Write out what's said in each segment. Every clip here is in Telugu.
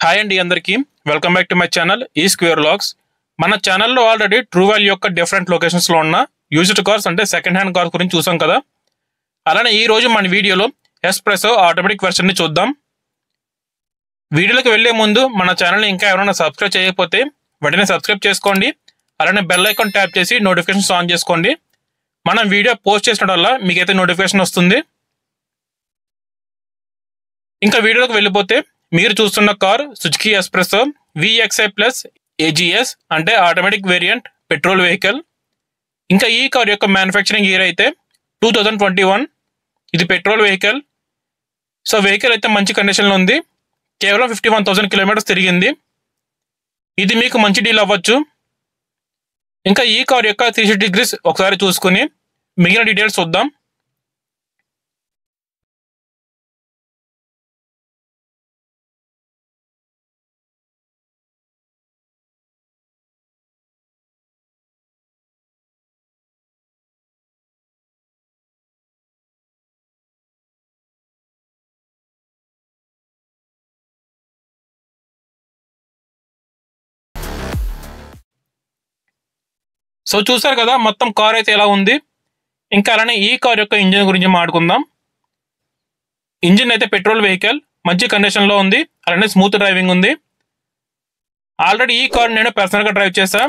హాయ్ అండి అందరికీ welcome back to my channel ఈ స్క్వేర్ లాగ్స్. మన ఛానల్లో ఆల్రెడీ ట్రూ వాల్యూ యొక్క డిఫరెంట్ లొకేషన్స్లో ఉన్న యూజ్డ్ కార్స్ అంటే సెకండ్ హ్యాండ్ కార్స్ గురించి చూసాం కదా. అలానే ఈ రోజు మన వీడియోలో ఎస్ప్రెసో ఆటోమేటిక్ వెర్షన్ని చూద్దాం. వీడియోలోకి వెళ్లే ముందు మన ఛానల్ని ఇంకా ఎవరైనా సబ్స్క్రైబ్ చేయకపోతే వెంటనే సబ్స్క్రైబ్ చేసుకోండి. అలానే బెల్ ఐకాన్ ట్యాప్ చేసి నోటిఫికేషన్స్ ఆన్ చేసుకోండి. మనం వీడియో పోస్ట్ చేసిన వల్ల మీకైతే నోటిఫికేషన్ వస్తుంది. ఇంకా వీడియోలోకి వెళ్ళిపోతే మీరు చూస్తున్న car Suzuki espresso VXI plus AGS అంటే ఆటోమేటిక్ వేరియంట్ పెట్రోల్ వెహికల్. ఇంకా ఈ కార్ యొక్క మ్యానుఫ్యాక్చరింగ్ ఇయర్ అయితే 2021. ఇది పెట్రోల్ వెహికల్. సో వెహికల్ అయితే మంచి కండిషన్లో ఉంది. కేవలం 51,000 కిలోమీటర్స్ తిరిగింది. ఇది మీకు మంచి డీల్ అవ్వచ్చు. ఇంకా ఈ కార్ యొక్క 360 డిగ్రీస్ ఒకసారి చూసుకుని మిగిలిన డీటెయిల్స్ చూద్దాం. సో చూసారు కదా మొత్తం కార్ అయితే ఎలా ఉంది. ఇంకా అలానే ఈ కార్ యొక్క ఇంజిన్ గురించి మాట్లాడుకుందాం. ఇంజిన్ అయితే పెట్రోల్ వెహికల్ మంచి కండిషన్లో ఉంది. అలానే స్మూత్ డ్రైవింగ్ ఉంది. ఆల్రెడీ ఈ కార్ నేను పర్సనల్గా డ్రైవ్ చేసా.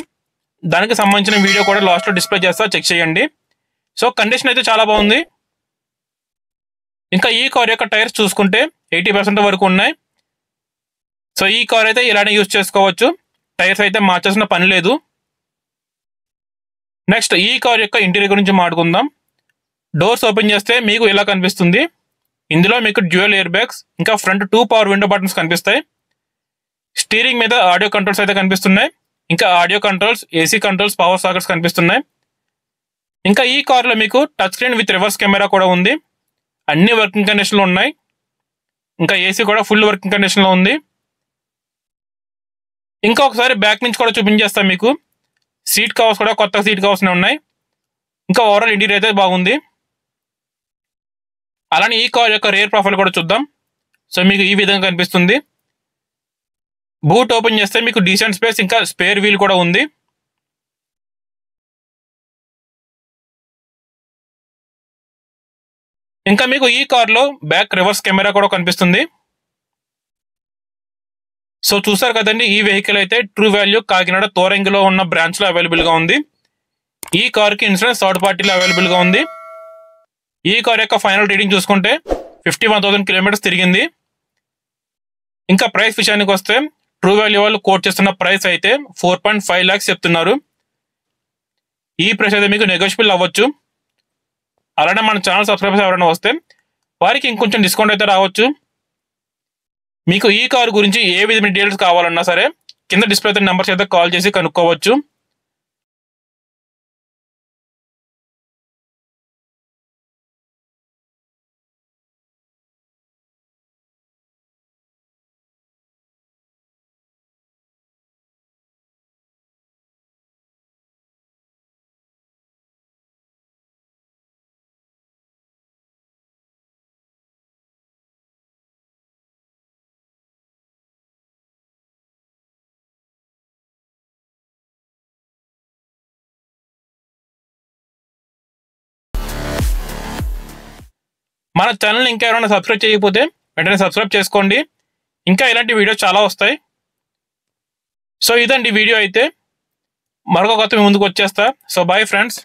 దానికి సంబంధించిన వీడియో కూడా లాస్ట్లో డిస్ప్లే చేస్తా, చెక్ చేయండి. సో కండిషన్ అయితే చాలా బాగుంది. ఇంకా ఈ కార్ యొక్క టైర్స్ చూసుకుంటే 80% వరకు ఉన్నాయి. సో ఈ కార్ అయితే ఇలానే యూజ్ చేసుకోవచ్చు. టైర్స్ అయితే మార్చాల్సిన పని లేదు. నెక్స్ట్ ఈ కార్ యొక్క ఇంటీరియర్ గురించి మాట్లాడుకుందాం. డోర్స్ ఓపెన్ చేస్తే మీకు ఇలా కనిపిస్తుంది. ఇందులో మీకు డ్యూయల్ ఎయిర్ బ్యాగ్స్ ఇంకా ఫ్రంట్ 2 పవర్ విండో బటన్స్ కనిపిస్తాయి. స్టీరింగ్ మీద ఆడియో కంట్రోల్స్ అయితే కనిపిస్తున్నాయి. ఇంకా audio controls, AC controls, power sockets కనిపిస్తున్నాయి. ఇంకా ఈ కార్లో మీకు touch screen with reverse camera కూడా ఉంది. అన్ని వర్కింగ్ కండిషన్లో ఉన్నాయి. ఇంకా AC కూడా ఫుల్ వర్కింగ్ కండిషన్లో ఉంది. ఇంకా ఒకసారి బ్యాక్ నుంచి కూడా చూపించేస్తాను మీకు. సీట్ కవర్స్ కూడా కొత్త సీట్ కవర్స్ ఉన్నాయి. ఇంకా ఓవరాల్ ఇంటీరియర్ అయితే బాగుంది. అలానే ఈ కార్ యొక్క రేర్ ప్రొఫైల్ కూడా చూద్దాం. సో మీకు ఈ విధంగా కనిపిస్తుంది. బూట్ ఓపెన్ చేస్తే మీకు డీసెంట్ స్పేస్ ఇంకా స్పేర్ వీల్ కూడా ఉంది. ఇంకా మీకు ఈ కార్లో బ్యాక్ రివర్స్ కెమెరా కూడా కనిపిస్తుంది. సో చూసారు కదండి, ఈ వెహికల్ అయితే ట్రూ వాల్యూ కాకినాడ తోరంగిలో ఉన్న బ్రాంచ్లో అవైలబుల్గా ఉంది. ఈ కార్కి ఇన్సూరెన్స్ థర్డ్ పార్టీలో అవైలబుల్గా ఉంది. ఈ కార్ యొక్క ఫైనల్ రీడింగ్ చూసుకుంటే 51,000 కిలోమీటర్స్ తిరిగింది. ఇంకా ప్రైస్ విషయానికి వస్తే ట్రూ వాల్యూ వాళ్ళు కోట్ చేస్తున్న ప్రైస్ అయితే 4.5 lakhs చెప్తున్నారు. ఈ ప్రైస్ అయితే మీకు నెగోషియబుల్ అవ్వచ్చు. అలానే మన ఛానల్ సబ్స్క్రైబర్స్ ఎవరైనా వస్తే వారికి ఇంకొంచెం డిస్కౌంట్ అయితే రావచ్చు. మీకు ఈ కార్ గురించి ఏ విధమైన డీటెయిల్స్ కావాలన్నా సరే కింద డిస్ప్లే అవుతున్న నెంబర్స్ అయితే కాల్ చేసి కనుక్కోవచ్చు. మన ఛానల్ని ఇంకా ఎవరైనా సబ్స్క్రైబ్ చేయకపోతే వెంటనే సబ్స్క్రైబ్ చేసుకోండి. ఇంకా ఇలాంటి వీడియోస్ చాలా వస్తాయి. సో ఇదండి వీడియో అయితే. మరొక కొత్త మీ ముందుకు వచ్చేస్తా. So bye friends.